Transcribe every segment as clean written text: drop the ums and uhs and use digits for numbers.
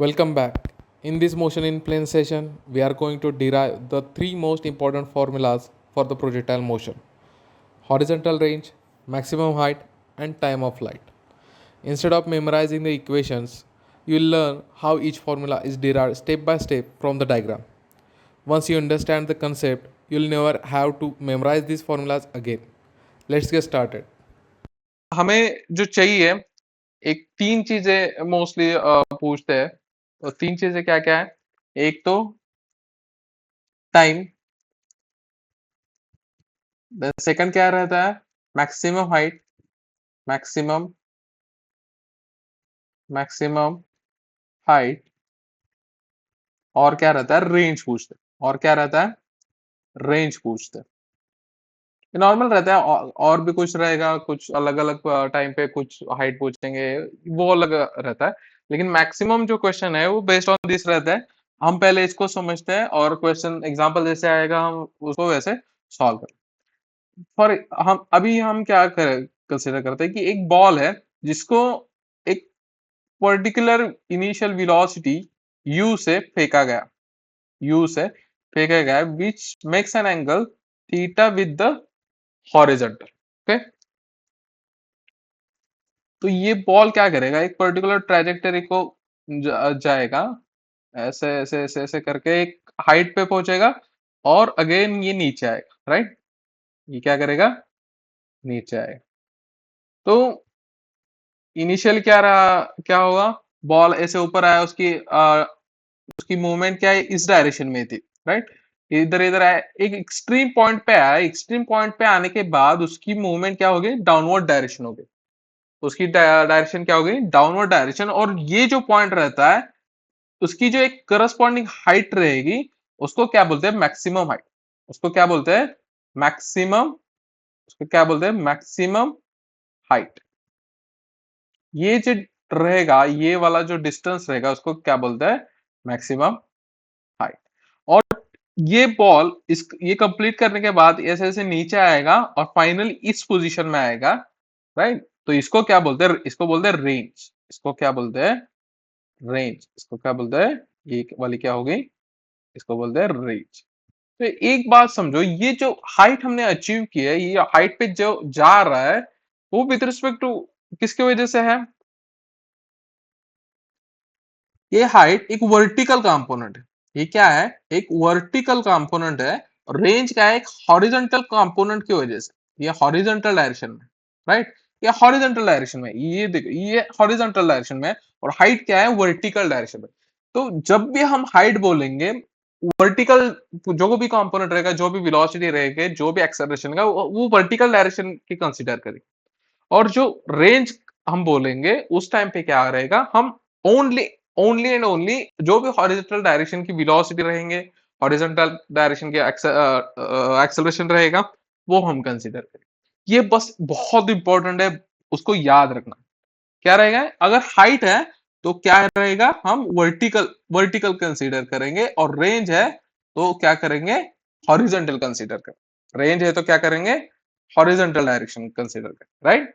Welcome back. In this motion in plane session, we are going to derive the three most important formulas for the projectile motion: horizontal range, maximum height, and time of flight. Instead of memorizing the equations, you will learn how each formula is derived step by step from the diagram. Once you understand the concept, you'll never have to memorize these formulas again. Let's get started. हमें जो चाहिए एक तीन चीजें mostly पूछते हैं। तो तीन चीजें क्या क्या है? एक तो टाइम, सेकंड क्या रहता है? Maximum height, maximum maximum height, और क्या रहता है? रेंज पूछते हैं। और क्या रहता है? रेंज पूछते हैं। ये नॉर्मल रहता है। और भी कुछ रहेगा, कुछ अलग अलग टाइम पे कुछ हाइट पूछेंगे, वो अलग रहता है। लेकिन मैक्सिमम जो क्वेश्चन है वो बेस्ड ऑन दिस रहता है। हम पहले इसको समझते हैं और क्वेश्चन एग्जांपल जैसे आएगा हम उसको वैसे सॉल्व करें। फॉर हम क्या कंसिडर करते हैं कि एक बॉल है जिसको एक पर्टिकुलर इनिशियल वेलोसिटी u से फेंका गया, u से फेंका गया, which makes an angle theta with the horizontal. Okay, तो ये बॉल क्या करेगा? एक पर्टिकुलर ट्रेजेक्टरी को जाएगा, ऐसे ऐसे ऐसे ऐसे करके एक हाइट पे पहुंचेगा और अगेन ये नीचे आएगा, राइट? ये क्या करेगा? नीचे आएगा। तो इनिशियल क्या रहा, क्या होगा? बॉल ऐसे ऊपर आया, उसकी मूवमेंट क्या है? इस डायरेक्शन में थी, राइट? इधर इधर आया, एक एक्सट्रीम पॉइंट पे आया। एक्सट्रीम पॉइंट पे आने के बाद उसकी मूवमेंट क्या होगी? डाउनवर्ड डायरेक्शन होगी। उसकी डायरेक्शन क्या होगी? Downward direction. और ये जो पॉइंट रहता है उसकी जो एक करस्पॉन्डिंग हाइट रहेगी उसको क्या बोलते हैं? Maximum height. उसको क्या बोलते हैं? मैक्सिमम। उसको क्या बोलते हैं? Maximum height. ये जो रहेगा, ये वाला जो डिस्टेंस रहेगा उसको क्या बोलते हैं? Maximum height. और ये बॉल इस ये कंप्लीट करने के बाद ऐसे ऐसे नीचे आएगा और फाइनली इस पोजीशन में आएगा, राइट? तो इसको क्या बोलते हैं? इसको बोलते हैं रेंज। इसको क्या बोलते हैं? रेंज। इसको क्या बोलते हैं? ये वाली क्या होगी? इसको बोलते हैं रेंज। तो एक बात समझो, ये जो हाइट हमने अचीव की है, ये हाइट पे जो जा रहा है वो विद रिस्पेक्ट टू किसकी वजह से है? ये हाइट एक वर्टिकल कंपोनेंट है। ये क्या है? एक वर्टिकल कंपोनेंट है। और रेंज क्या है? एक हॉरिजॉन्टल कंपोनेंट की वजह से। ये हॉरिजॉन्टल डायरेक्शन में, राइट? ये हॉरिजॉन्टल डायरेक्शन में, ये देखो, ये हॉरिजॉन्टल डायरेक्शन में। और हाइट क्या है? वर्टिकल डायरेक्शन में। तो जब भी हम हाइट बोलेंगे, वर्टिकल जो भी कंपोनेंट रहेगा, जो भी वेलोसिटी रहेगी, जो भी एक्सेलरेशन का, वो वर्टिकल डायरेक्शन की कंसीडर करें। और जो रेंज हम बोलेंगे उस टाइम पे क्या रहेगा? हम ओनली ओनली एंड ओनली जो भी हॉरिजॉन्टल डायरेक्शन की वेलोसिटी रहेंगे, हॉरिजॉन्टल डायरेक्शन के एक्सेलरेशन रहेगा, वो हम कंसीडर करें। ये बस बहुत इंपॉर्टेंट है, उसको याद रखना। क्या रहेगा? अगर हाइट है तो क्या रहेगा? हम वर्टिकल वर्टिकल कंसीडर करेंगे। और रेंज है तो क्या करेंगे? हॉरिजॉन्टल कंसीडर करें। रेंज है तो क्या करेंगे? हॉरिजॉन्टल डायरेक्शन कंसीडर करें, राइट?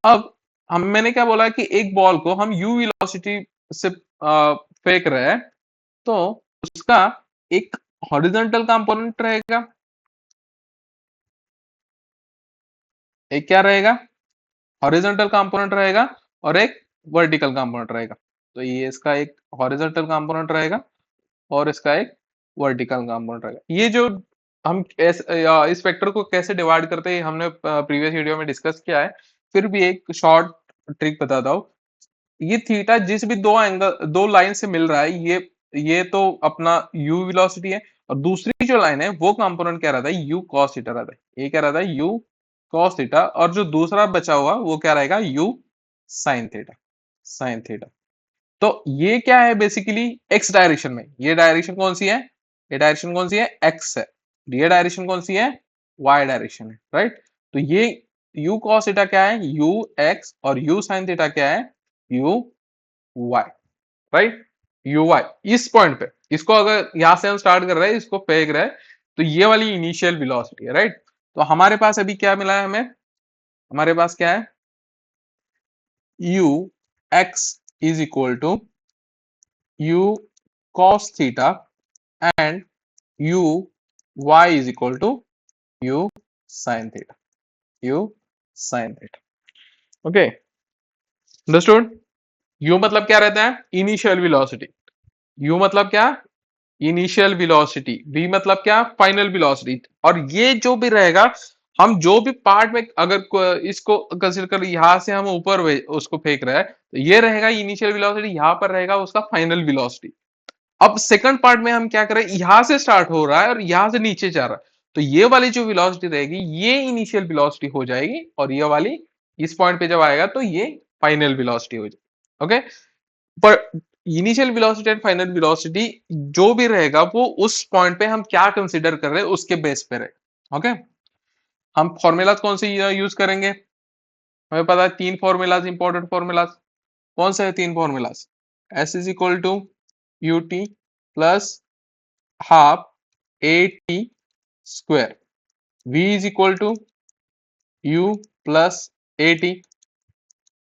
अब मैंने क्या बोला कि एक बॉल को हम यू वेलोसिटी से फेंक रहे हैं, तो उसका एक हॉरिजॉन्टल कंपोनेंट रहेगा, एक क्या रहेगा? हॉरिजॉन्टल कंपोनेंट रहेगा, और एक वर्टिकल कंपोनेंट रहेगा। तो ये इसका एक हॉरिजॉन्टल कंपोनेंट रहेगा और इसका एक वर्टिकल कंपोनेंट रहेगा। ये जो हम इस वेक्टर को कैसे डिवाइड करते हैं हमने प्रीवियस वीडियो में डिस्कस किया है। फिर भी एक शॉर्ट ट्रिक बताता हूँ। ये थीटा जिस भी दो एंगल, दो लाइन से मिल रहा है, ये तो अपना u वेलोसिटी है। और दूसरी जो लाइन है वो कंपोनेंट क्या रहता है? u cos थीटा रहता है। ये क्या रहता है? u cos theta. और जो दूसरा बचा हुआ वो क्या रहेगा? u sin theta. sin theta. तो ये क्या है? बेसिकली x डायरेक्शन में। ये डायरेक्शन कौन सी है? ये डायरेक्शन कौन सी है? x है। ये डायरेक्शन कौन सी है? y डायरेक्शन है, राइट? तो ये u cos थीटा क्या है? u x। और u sin थीटा क्या है? u y, right? u y। इस पॉइंट पे इसको अगर यहां से हम स्टार्ट कर रहे हैं, इसको फेंक रहे हैं, तो ये वाली इनिशियल वेलोसिटी है, राइट? तो हमारे पास अभी क्या मिला है? हमें हमारे पास क्या है? u x is equal to u cos theta and u y is equal to u sin theta. u sin theta. Okay, understood? u मतलब क्या रहता है? Initial velocity. u मतलब क्या? Initial velocity. v मतलब क्या? Final velocity. और ये जो भी रहेगा, हम जो भी पार्ट में अगर इसको कंसीडर कर, यहां से हम ऊपर उसको फेंक रहे हैं, तो ये रहेगा इनिशियल वेलोसिटी, यहां पर रहेगा उसका फाइनल वेलोसिटी. अब सेकंड पार्ट में हम क्या करें, यहां से स्टार्ट हो रहा है और यहां से नीचे जा रहा है, तो ये वाली जो वेलोसिटी रहेगी ये इनिशियल वेलोसिटी हो जाएगी, और ये वाली इस पॉइंट पे जब आएगा तो ये फाइनल वेलोसिटी हो जाएगी. ओके, पर initial velocity and final velocity जो भी रहेगा वो उस पॉइंट पे हम क्या कंसीडर कर रहे हैं उसके बेस पे रहेगा. ओके, हम फॉर्मूलाज कौन से यूज करेंगे? हमें पता है तीन फॉर्मूलाज, इंपॉर्टेंट फॉर्मूलाज. कौन से है तीन formulas? S is equal to u t plus half a t square. v is equal to u plus at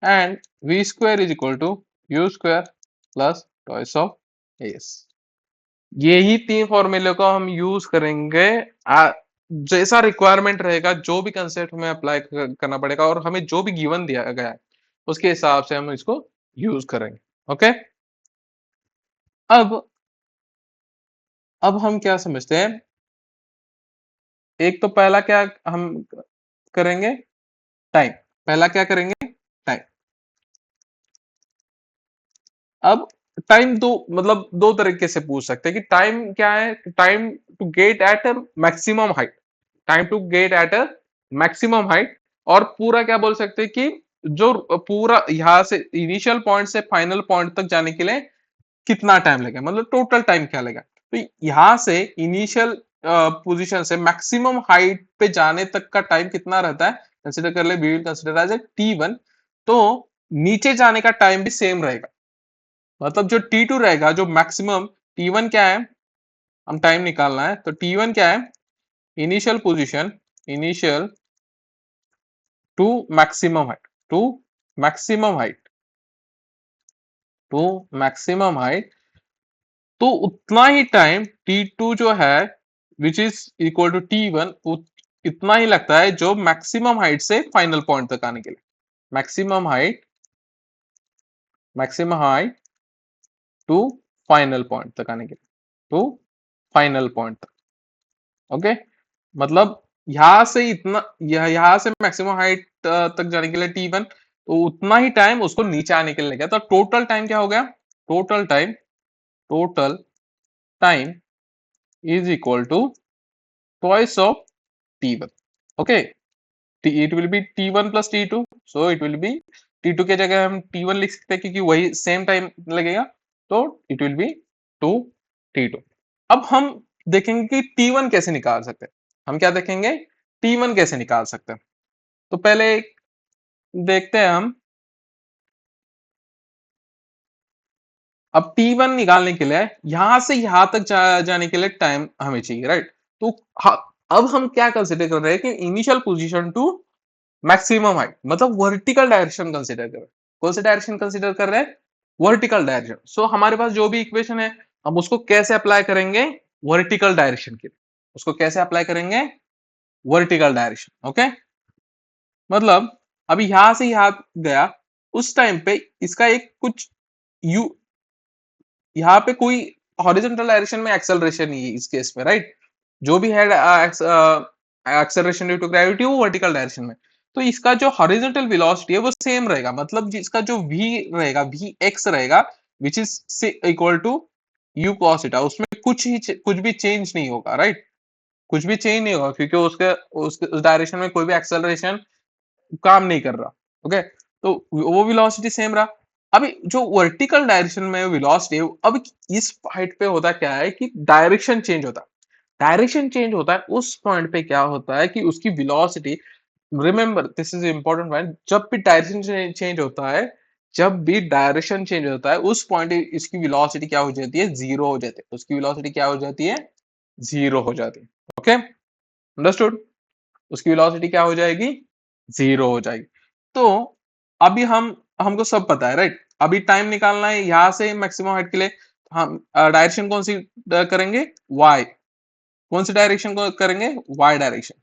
and v square is equal to u square plus twice of as. यही तीन फॉर्मूले को हम use करेंगे. जैसा requirement रहेगा, जो भी कंसेप्ट हमें अप्लाई करना पड़ेगा और हमें जो भी गिवन दिया गया है उसके हिसाब से हम इसको यूज करेंगे. ओके, अब अब हम क्या समझते हैं? एक तो पहला क्या हम करेंगे? टाइम. पहला क्या करेंगे? टाइम. अब टाइम दो, मतलब दो तरीके से पूछ सकते हैं कि टाइम क्या है? Time to get at maximum height. Time to get at maximum height. और पूरा क्या बोल सकते हैं कि जो पूरा यहां से इनिशियल पॉइंट से फाइनल पॉइंट तक जाने के लिए कितना टाइम लगेगा, मतलब टोटल टाइम क्या लगेगा. तो यहां से इनिशियल पोजीशन से मैक्सिमम हाइट पे जाने तक का टाइम कितना रहता है, कंसिडर कर ले, we will consider as a T1. तो नीचे जाने का टाइम भी सेम रहेगा. मतलब जो T2 रहेगा, जो मैक्सिमम, T1 क्या है, हम टाइम निकालना है, तो T1 क्या है? Initial position, initial to maximum height, to maximum height, to maximum height. तो उतना ही टाइम T2 जो है विच इज इक्वल टू T1, इतना ही लगता है जो मैक्सिमम हाइट से फाइनल पॉइंट तक आने के लिए. Maximum height, maximum height to final point तक आने के लिए, टू फाइनल पॉइंट तक. ओके, मतलब यहां से इतना, यहां से मैक्सिमम हाइट तक जाने के लिए T1, तो उतना ही टाइम उसको नीचे आने के लिए लगेगा. तो टोटल टाइम क्या हो गया? Total time, total time is equal to twice of T1. Okay, it will be T1 plus T2, so it will be T2 के जगह हम T1 लिख सकते हैं क्योंकि वही सेम टाइम लगेगा, तो it will be 2T2. अब हम देखेंगे कि T1 कैसे निकाल सकते हैं. हम क्या देखेंगे? T1 कैसे निकाल सकते हैं. तो पहले देखते हैं हम. अब T1 निकालने के लिए यहां से यहां तक जाने के लिए टाइम हमें चाहिए, राइट? तो अब हम क्या कंसिडर कर रहे हैं कि initial position to maximum height, मतलब वर्टिकल डायरेक्शन कंसीडर कर रहे हैं. कौन सा डायरेक्शन कंसीडर कर रहे हैं? Vertical direction. सो हमारे पास जो भी इक्वेशन है, हम उसको कैसे अप्लाई करेंगे? वर्टिकल डायरेक्शन के लिए. उसको कैसे अप्लाई करेंगे? Vertical direction. ओके, मतलब अभी यहां से यहां गया, उस टाइम पे इसका एक कुछ यू, यहाँ पे कोई हॉरिजॉन्टल डायरेक्शन में एक्सेलरेशन नहीं है इस केस में, राइट? जो भी है एक्सेलरेशन ड्यू टू ग्रेविटी वो वर्टिकल डायरेक्शन में. तो इसका जो हॉरिजॉन्टल वेलोसिटी है वो सेम रहेगा, मतलब इसका जो v रहेगा, v x रहेगा, which is equal to u cos theta. उसमें कुछ भी चेंज नहीं होगा, राइट? कुछ भी चेंज नहीं होगा क्योंकि उसके उस डायरेक्शन में कोई भी एक्सेलरेशन काम नहीं कर रहा. ओके, तो वो वेलोसिटी सेम रहा. अभी जो वर्टिकल डायरेक्शन में वेलोसिटी, अब इस हाइट पे होता क्या है कि डायरेक्शन चेंज होता है. डायरेक्शन चेंज होता है उस पॉइंट पे क्या होता है कि उसकी velocity, remember this is important point, जब भी डायरेक्शन चेंज होता है, जब भी डायरेक्शन चेंज होता है उस पॉइंट इसकी वेलोसिटी क्या हो जाती है? जीरो हो जाती है. उसकी वेलोसिटी क्या हो जाती है? जीरो हो जाती है. Okay, understood? उसकी वेलोसिटी क्या हो जाएगी? जीरो हो जाएगी. तो अभी हमको सब पता है, राइट? अभी टाइम निकालना है यहां से मैक्सिमम हाइट के लिए. हम डायरेक्शन कौन सी करेंगे, वाई। कौन सी डायरेक्शन को करेंगे, वाई डायरेक्शन।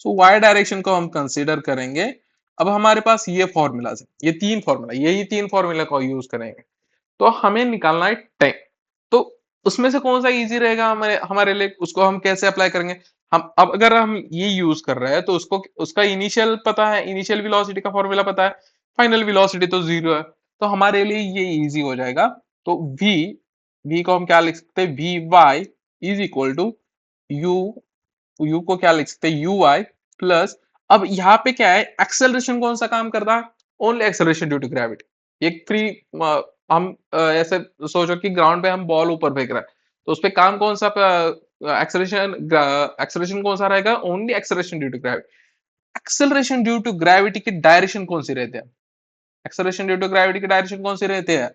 सो वाई डायरेक्शन को हम कंसीडर करेंगे। अब हमारे पास ये फॉर्मूलाज है, ये तीन फॉर्मूला, यही तीन फॉर्मूला को यूज करेंगे। तो हमें निकालना है टाइम। तो उसमें से कौन सा इजी रहेगा हमारे हमारे लिए, उसको हम कैसे अप्लाई करेंगे। हम अब अगर हम ये यूज कर रहे हैं तो उसको उसका इनिशियल पता है, इनिशियल वेलोसिटी का फॉर्मूला पता है, फाइनल वेलोसिटी तो जीरो है, तो हमारे लिए ये इजी हो जाएगा। तो v v को हम क्या लिख सकते हैं, v y is equal to u, u को क्या लिख सकते हैं, यू आई प्लस, अब यहाँ पे क्या है, एक्सेलरेशन कौन सा काम कर रहा है, only acceleration due to gravity. एक फ्री, हम ऐसे सोचो कि ग्राउंड पे हम बॉल ऊपर फेंक रहा है, तो उस पे काम कौन सा, एक्सेलरेशन, एक्सेलरेशन कौन सा रहेगा, only acceleration due to gravity. Acceleration due to gravity की डायरेक्शन कौन सी रहती है, एक्सेलरेशन ड्यू टू ग्रेविटी की डायरेक्शन कौन सी रहती है,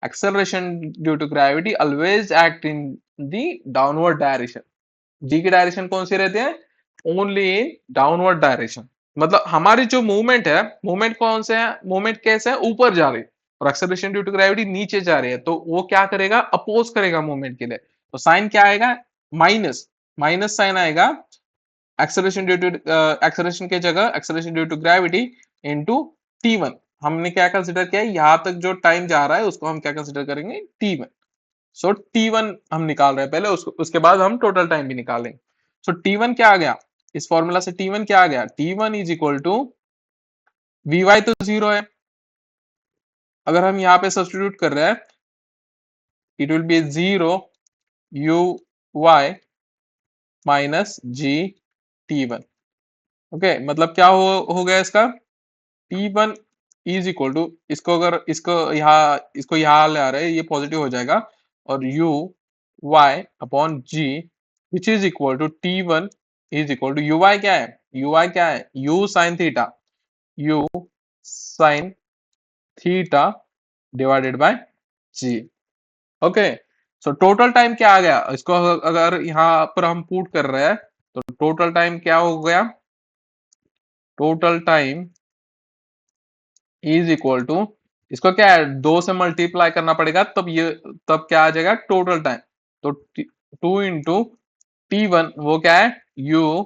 acceleration due to gravity always act in the downward direction. G की डायरेक्शन कौन सी रहती है, ओनली इन डाउनवर्ड डायरेक्शन। मतलब हमारी जो मूवमेंट है, मूवमेंट कौन से है, मूवमेंट कैसे है, ऊपर जा रही है, और एक्सेलरेशन ड्यू टू ग्रेविटी नीचे जा रही है, तो वो क्या करेगा, अपोज करेगा मूवमेंट के लिए। तो साइन क्या आएगा, माइनस, माइनस साइन आएगा, एक्सेलरेशन ड्यू टू, एक्सेलरेशन की जगह acceleration due to gravity into t1। हमने क्या कंसिडर किया, यहां तक जो टाइम जा रहा है उसको हम क्या कंसिडर करेंगे, t1। सो t1 हम निकाल रहे हैं पहले, उसके बाद हम टोटल टाइम भी निकालेंगे। सो t1 क्या आ गया, इस फॉर्मूला से t1 क्या आ गया, t1 is equal to v y तो जीरो है, अगर हम यहाँ पे सब्स्टिट्यूट कर रहे हैं, it will be zero u y minus g t1। Okay, मतलब क्या हो गया इसका, t1 इज इक्वल टू, इसको अगर इसको यहाँ ले आ रहे हैं, ये पॉजिटिव हो जाएगा, और u y upon g which is equal to t1 is equal to u y क्या है, u y क्या है, u sine theta, u sine theta divided by g। Okay, so total time क्या आ गया, इसको अगर यहाँ पर हम पुट कर रहे हैं, तो टोटल टाइम क्या हो गया, total time is equal to, इसको क्या है, दो से मल्टीप्लाई करना पड़ेगा, तब ये, तब क्या आ जाएगा टोटल टाइम। तो टू इंटू t1 वो क्या है, u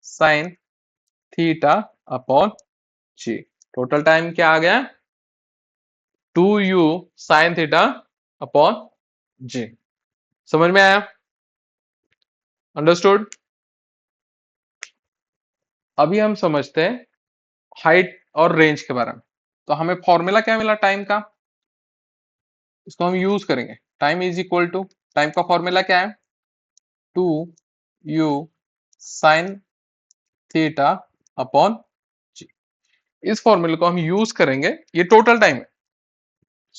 साइन थीटा अपॉन जी। टोटल टाइम क्या आ गया, 2u साइन थीटा अपॉन जी। समझ में आया, अंडरस्टूड। अभी हम समझते हैं हाइट और रेंज के बारे में। तो हमें फॉर्मूला क्या मिला टाइम का, इसको हम यूज करेंगे। Time is equal to, time का फॉर्मूला क्या है, 2u साइन थीटा अपॉन जी। इस फॉर्मूले को हम यूज करेंगे, ये टोटल टाइम है,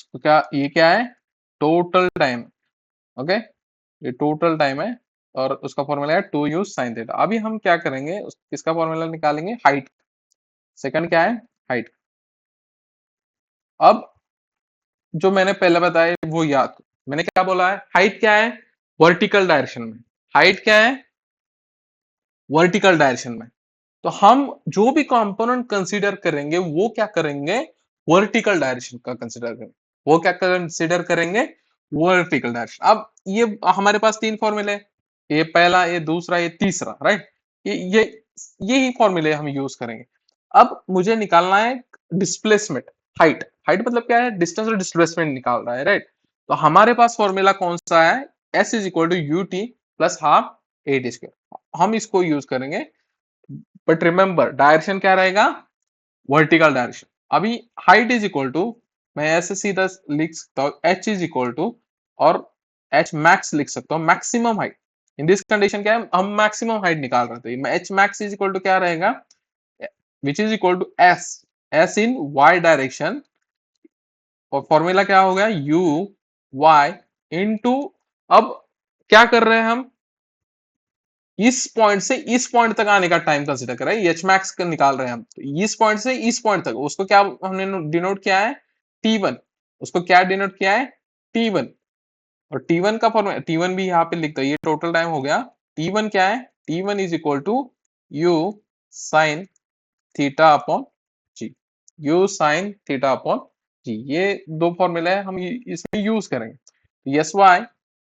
तो क्या ये क्या है, टोटल टाइम। ओके, ये टोटल टाइम है, और उसका फॉर्मूला है 2u साइन थीटा। अभी हम क्या करेंगे, इसका फॉर्मूला निकालेंगे हाइट। सेकंड क्या है, हाइट। अब जो मैंने पहले बताया वो याद, मैंने क्या बोला है, हाइट क्या है, वर्टिकल डायरेक्शन में, हाइट क्या है, वर्टिकल डायरेक्शन में। तो हम जो भी कंपोनेंट कंसीडर करेंगे वो क्या करेंगे, वर्टिकल डायरेक्शन का कंसीडर करेंगे, वो क्या कंसीडर करेंगे, वर्टिकल डायरेक्शन। अब ये हमारे पास तीन फॉर्मूले, ये पहला, ये दूसरा, ये तीसरा, राइट, ये यही फॉर्मूले हम यूज करेंगे। अब मुझे निकालना है डिस्प्लेसमेंट, हाइट। हाइट मतलब क्या है, डिस्टेंस और डिस्प्लेसमेंट निकाल रहा है, राइट। तो हमारे पास फॉर्मूला कौन सा है, s is equal to u t plus half a t square, हम इसको यूज करेंगे। बट रिमेंबर डायरेक्शन क्या रहेगा, वर्टिकल डायरेक्शन। अभी हाइट इज इक्वल टू, मैं ऐसे सीधा लिख सकता हूँ, एच इज इक्वल टू, और एच मैक्स लिख सकता हूँ, maximum height. In this condition क्या है, हम मैक्सिमम हाइट निकाल रहे थे, h max is equal to क्या रहेगा, which is equal to s, s in y direction, और फॉर्मूला क्या हो गया, यू वाई इंटू, अब क्या कर रहे हैं हम, इस पॉइंट से इस पॉइंट तक आने का टाइम कंसीडर कर रहे हैं, एच मैक्स का निकाल रहे हैं हम, तो इस पॉइंट से इस पॉइंट तक, उसको क्या हमने डिनोट किया है, t1, उसको क्या डिनोट किया है, t1। और t1 का फॉर्मूला, t1 भी यहाँ पे लिख दो, ये टोटल टाइम हो गया। t1 क्या है, t1 is equal to u sine theta upon G, u sine theta upon G. जी, ये दो फॉर्मूला है, हम इसमें यूज करेंगे। S Y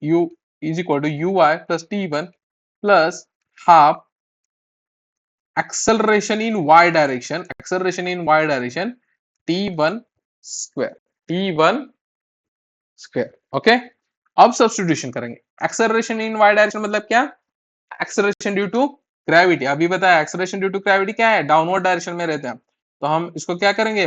U is equal to U Y plus T one plus half acceleration in y direction t1 square t1 square okay. अब substitution करेंगे। Acceleration in y direction मतलब क्या? Acceleration due to gravity. अभी बताया acceleration due to gravity क्या है? Downward direction में रहते हैं। तो हम इसको क्या करेंगे?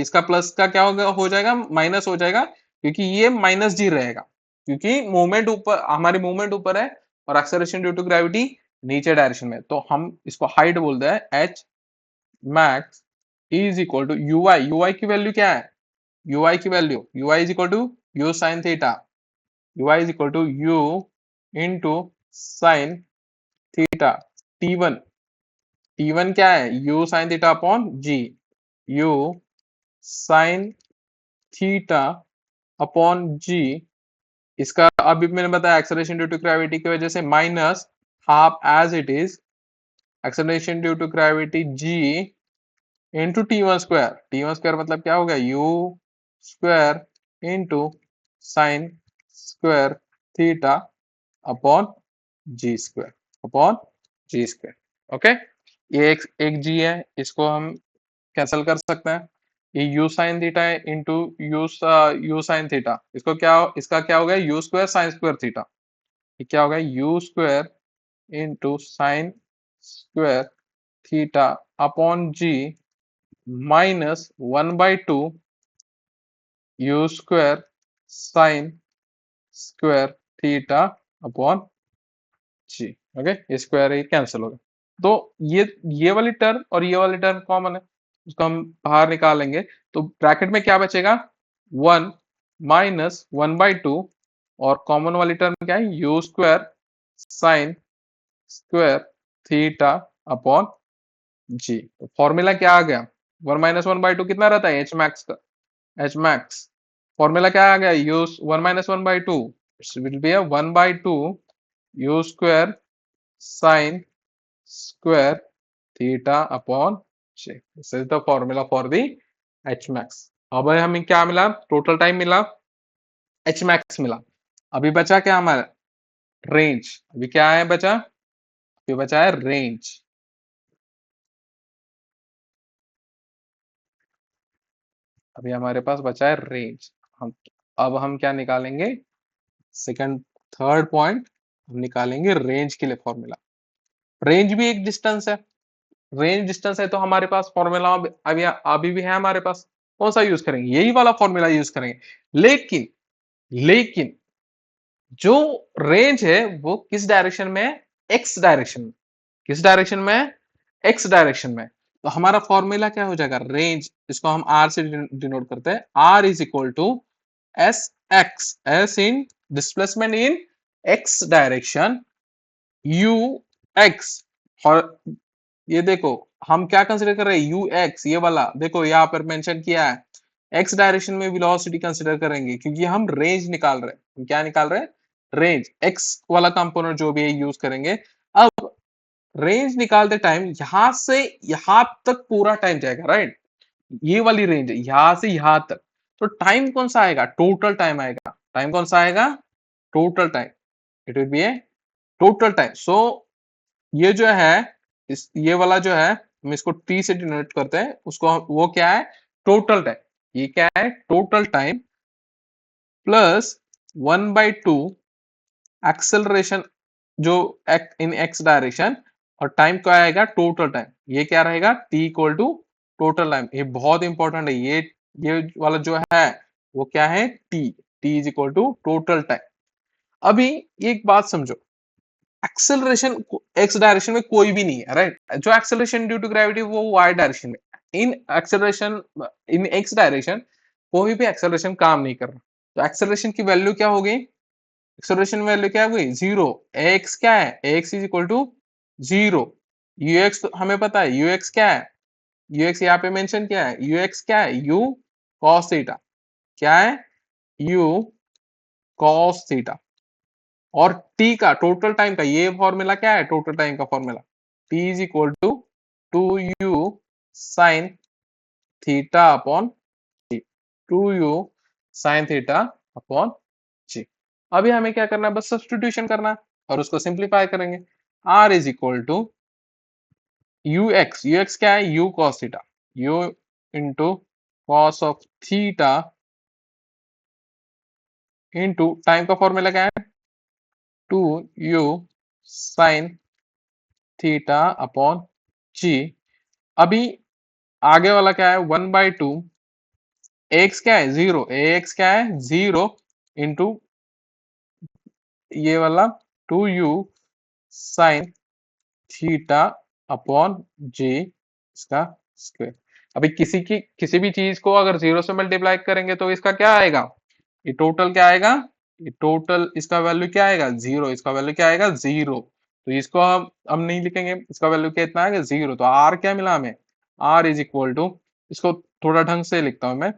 इसका प्लस का क्या होगा, हो जाएगा माइनस हो जाएगा, क्योंकि ये माइनस जी रहेगा, क्योंकि मूवमेंट ऊपर, हमारी मूवमेंट ऊपर है और एक्सेलरेशन ड्यू टू ग्रेविटी नीचे डायरेक्शन में। तो हम इसको हाइट बोलते हैं। H max is equal to U I. U I की वैल्यू क्या है? यू आई की value, U I is equal to U sine theta. U I is equal to U into sine theta. T one क्या है? U sine theta upon G. U sine theta upon G. इसका अभी मैंने बताया acceleration due to gravity की वजह से minus half as it is acceleration due to gravity G into T one square. T one square मतलब क्या होगा? U square into sine square theta upon जी स्क्वायर अपॉन जी स्क्वायर ओके। ये एक जी है, इसको हम कैंसिल कर सकते हैं। ये यू साइन थीटा है इंटू यू साइन थीटा, इसको क्या, इसका क्या हो गया? U square sine square theta. ये क्या होगा? U square into sine square theta upon g minus 1/2 you square sine square theta upon g okay. ये स्क्वायर ये कैंसिल हो गया। तो ये वाली टर्म और ये वाली टर्म कॉमन है, उसको हम बाहर निकालेंगे। तो ब्रैकेट में क्या बचेगा? 1 माइनस 1/2 और कॉमन वाली टर्म क्या है? U square sine square theta upon g. Formula क्या आ गया? 1 - 1/2 कितना रहता है? एच मैक्स का, एच मैक्स। फॉर्मूला क्या आ गया? U 1 - 1/2 will be 1/2 you square sine square theta upon g. This is the formula for the h max. अब हमें क्या मिला? टोटल टाइम मिला, एच मैक्स मिला। अभी बचा क्या हमारा? रेंज। अभी क्या है बचा? अभी बचा है रेंज। अभी हमारे पास बचा है रेंज। हम अब हम क्या निकालेंगे? सेकंड थर्ड पॉइंट हम निकालेंगे रेंज के लिए फॉर्मूला। रेंज भी एक डिस्टेंस है। रेंज डिस्टेंस है तो हमारे पास फॉर्मूला अभी अभी भी है हमारे पास। कौन सा यूज करेंगे? यही वाला फॉर्मूला यूज करेंगे। लेकिन लेकिन जो रेंज है वो किस डायरेक्शन में है? एक्स डायरेक्शन में। किस डायरेक्शन में है? एक्स डायरेक्शन में। तो हमारा फॉर्मूला क्या हो जाएगा? रेंज, इसको हम आर से डिनोट करते हैं। R is equal to s x, s in displacement in x direction, u x. और ये देखो हम क्या कंसिडर कर रहे हैं? यू एक्स, ये वाला देखो यहाँ पर मेंशन किया है। एक्स डायरेक्शन में वेलोसिटी कंसिडर करेंगे, क्योंकि हम रेंज निकाल रहे हैं। हम क्या निकाल रहे हैं? रेंज। एक्स वाला कंपोनेंट जो भी है यूज करेंगे। अब रेंज निकालते टाइम यहां से यहां तक पूरा टाइम जाएगा, राइट? ये वाली रेंज है यहां से यहां तक। तो टाइम कौन सा आएगा? टोटल टाइम आएगा। टाइम कौन सा आएगा? Total time. It will be a total time. So ये जो है, इस ये वाला जो है, हम इसको टी से डिनोट करते हैं, उसको वो क्या है? Total time. ये क्या है? टोटल टाइम प्लस 1/2 एक्सेलरेशन जो इन एक्स डायरेक्शन, और टाइम क्या आएगा? Total time. ये क्या रहेगा? T equal to total time. ये बहुत इंपॉर्टेंट है। ये वाला जो है वो क्या है? T. T is equal to total time. अभी एक बात समझो, एक्सेलरेशन एक्स डायरेक्शन में कोई भी नहीं है, राइट? जो एक्सेलरेशन ड्यू टू ग्रेविटी वो वाई डायरेक्शन में। इन एक्सेलरेशन इन एक्स डायरेक्शन कोई भी एक्सेलरेशन काम नहीं कर रहा। तो एक्सेलरेशन की वैल्यू क्या हो गई? एक्सेलरेशन वैल्यू क्या हो गई? जीरो। एक्स क्या है? X is equal to zero. U x तो हमें पता है, यूएक्स क्या है? यूएक्स यहाँ पे मेंशन किया है। यूएक्स क्या है? U cos theta. क्या है? U cos theta. और टी का, टोटल टाइम का, ये फॉर्मूला क्या है? टोटल टाइम का formula T is equal to 2u sine theta upon T. 2u sin theta upon G. अभी हमें क्या करना है, बस सब्स्टिट्यूशन करना है और उसको सिंप्लीफाई करेंगे। r is equal to ux क्या है, u cos theta, u into cos of theta into time का फॉर्मूला क्या है, 2u sin theta upon G. अभी आगे वाला क्या है, 1/2 एक्स क्या है, जीरो, एक्स क्या है, जीरो इंटू ये वाला 2u sin theta upon G इसका स्क्वायर। अभी किसी भी चीज को अगर जीरो से मल्टीप्लाई करेंगे तो इसका क्या आएगा, ये टोटल क्या आएगा, ये टोटल इसका वैल्यू क्या आएगा, जीरो, इसका वैल्यू क्या आएगा, जीरो। तो इसको हम नहीं लिखेंगे, इसका वैल्यू कितना आएगा, जीरो। तो आर क्या मिला हमें, आर इज इक्वल टू, इसको थोड़ा ढंग से लिखता हूं मैं,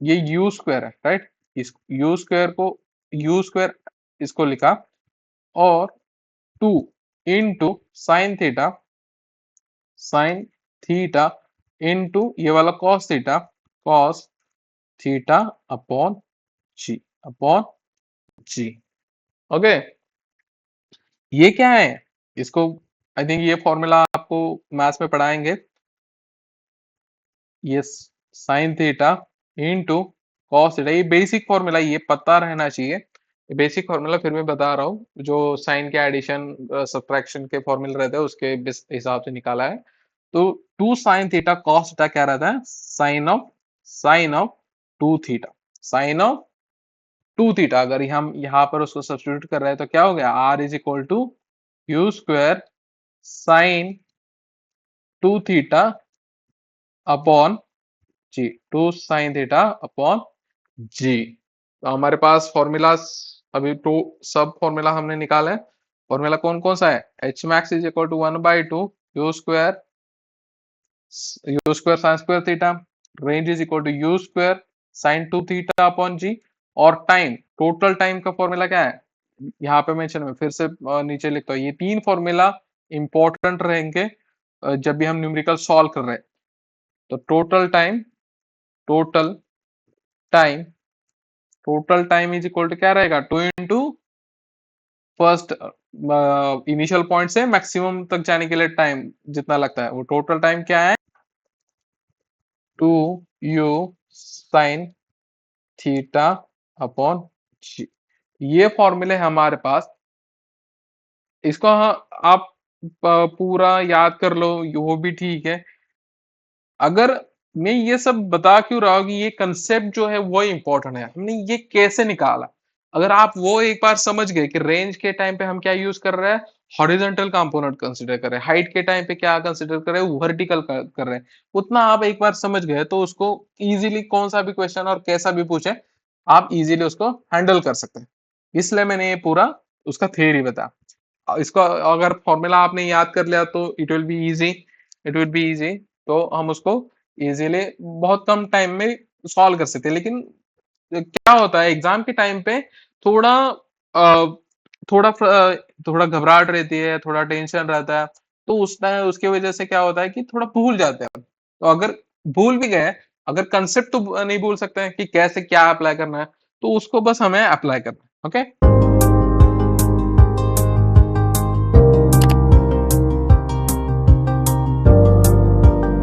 ये यू स्क्वायर है, राइट। इस यू स्क्वायर को, यू स्क्वायर इसको लिखा, और two into sine theta into ये वाला कॉस थीटा अपॉन जी, अपॉन जी। ओके, ये क्या है, इसको आई थिंक ये फॉर्मूला आपको मैथ्स में पढ़ाएंगे। ये sine theta into cos theta, ये बेसिक फॉर्मूला, ये पता रहना चाहिए। ये बेसिक फॉर्मूला फिर मैं बता रहा हूँ, जो साइन के एडिशन सब्ट्रैक्शन के फॉर्मूले रहते हैं उसके हिसाब से निकाला है। तो two sine theta cos theta क्या रहता है, sine of two theta, sine of two theta. अगर हम यहाँ पर उसको सब्स्टिट्यूट कर रहे हैं तो क्या हो गया, R is equal to U square sine two theta upon G, two sine theta upon G. तो हमारे पास फॉर्मूला अभी टू, सब फॉर्मूला हमने निकाला है। फॉर्मूला कौन कौन सा है, H max is equal to 1/2 you square sine square theta, range is equal to U square sine two theta upon G. और टाइम, टोटल टाइम का फॉर्मूला क्या है, यहाँ पे मेंशन में फिर से नीचे लिखता हूँ, ये तीन फॉर्मूला इंपॉर्टेंट रहेंगे जब भी हम न्यूमेरिकल सॉल्व कर रहे हैं। तो total time total time is equal to क्या रहेगा, two into first initial point से मैक्सिमम तक जाने के लिए टाइम जितना लगता है, वो टोटल टाइम क्या है, 2u साइन थीटा अपॉन जी। ये फॉर्मूले हमारे पास, इसको आप पूरा याद कर लो, वो भी ठीक है। अगर मैं ये सब बता क्यों रहा हूं कि ये कंसेप्ट जो है वो इंपॉर्टेंट है, हमने ये कैसे निकाला। अगर आप वो एक बार समझ गए कि रेंज के टाइम पे हम क्या यूज कर रहे हैं, हॉरिजॉन्टल कंपोनेंट कंसीडर कर रहे हैं, हाइट के टाइम पे क्या कंसीडर कर रहे हैं, वर्टिकल कर रहे हैं, उतना आप एक बार समझ गए तो उसको इजीली कौन सा भी क्वेश्चन और कैसा भी पूछे आप इजीली उसको हैंडल कर सकते हैं। इसलिए मैंने ये पूरा उसका थ्योरी बताया। इसको अगर फॉर्मूला आपने याद कर लिया तो इट विल बी इजी, तो हम उसको इजीली बहुत कम टाइम में सॉल्व कर सकते हैं। लेकिन क्या होता है एग्जाम के टाइम पे, थोड़ा अ, थोड़ा घबराहट रहती है, थोड़ा टेंशन रहता है, तो उस टाइम उसके वजह से क्या होता है कि थोड़ा भूल जाते हैं। तो अगर भूल भी गए, अगर कंसेप्ट तो नहीं भूल सकते हैं कि कैसे क्या अप्लाई करना है, तो उसको बस हमें अप्लाई करना है। ओके।